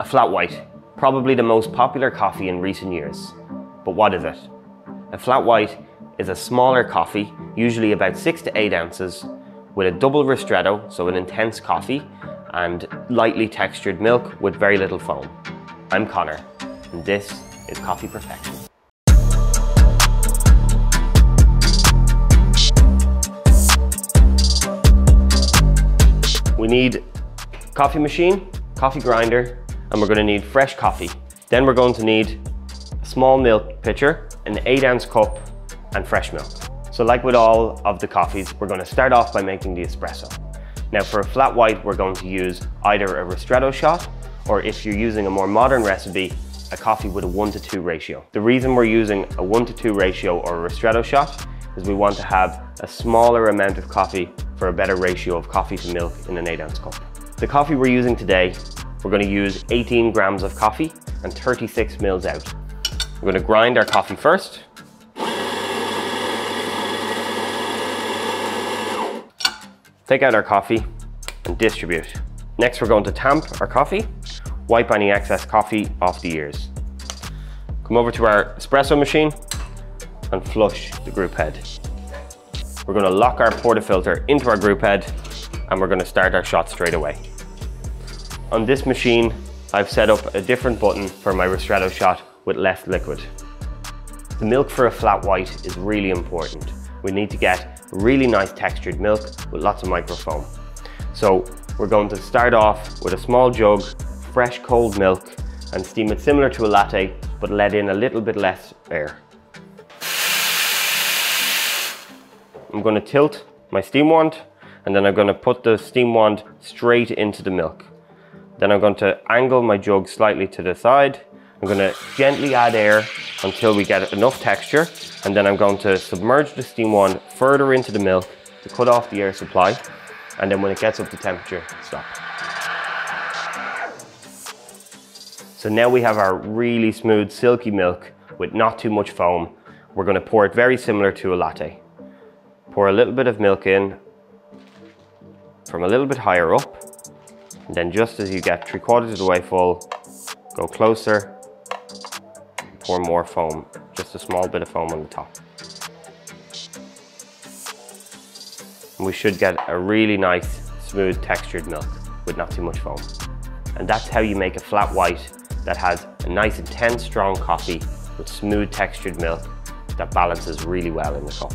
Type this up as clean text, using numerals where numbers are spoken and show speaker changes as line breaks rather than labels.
A flat white, probably the most popular coffee in recent years. But what is it? A flat white is a smaller coffee, usually about 6 to 8 ounces, with a double ristretto, so an intense coffee, and lightly textured milk with very little foam. I'm Connor, and this is Coffee Perfection. We need coffee machine, coffee grinder, and we're going to need fresh coffee. Then we're going to need a small milk pitcher, an 8-ounce cup, and fresh milk. So like with all of the coffees, we're going to start off by making the espresso. Now for a flat white, we're going to use either a ristretto shot, or if you're using a more modern recipe, a coffee with a 1:2 ratio. The reason we're using a 1:2 ratio or a ristretto shot is we want to have a smaller amount of coffee for a better ratio of coffee to milk in an 8-ounce cup. The coffee we're using today, we're going to use 18 grams of coffee and 36 mils out. We're going to grind our coffee first. Take out our coffee and distribute. Next, we're going to tamp our coffee, wipe any excess coffee off the ears. Come over to our espresso machine and flush the group head. We're going to lock our portafilter into our group head and we're going to start our shot straight away. On this machine, I've set up a different button for my ristretto shot with less liquid. The milk for a flat white is really important. We need to get really nice textured milk with lots of microfoam. So we're going to start off with a small jug, fresh cold milk, and steam it similar to a latte, but let in a little bit less air. I'm going to tilt my steam wand, and then I'm going to put the steam wand straight into the milk. Then I'm going to angle my jug slightly to the side. I'm going to gently add air until we get enough texture, and then I'm going to submerge the steam wand further into the milk to cut off the air supply, and then when it gets up to temperature, stop. So now we have our really smooth, silky milk with not too much foam. We're going to pour it very similar to a latte. Pour a little bit of milk in from a little bit higher up, and then just as you get 3/4 of the way full, go closer, pour more foam, just a small bit of foam on the top. And we should get a really nice, smooth textured milk with not too much foam. And that's how you make a flat white that has a nice, intense, strong coffee with smooth textured milk that balances really well in the cup.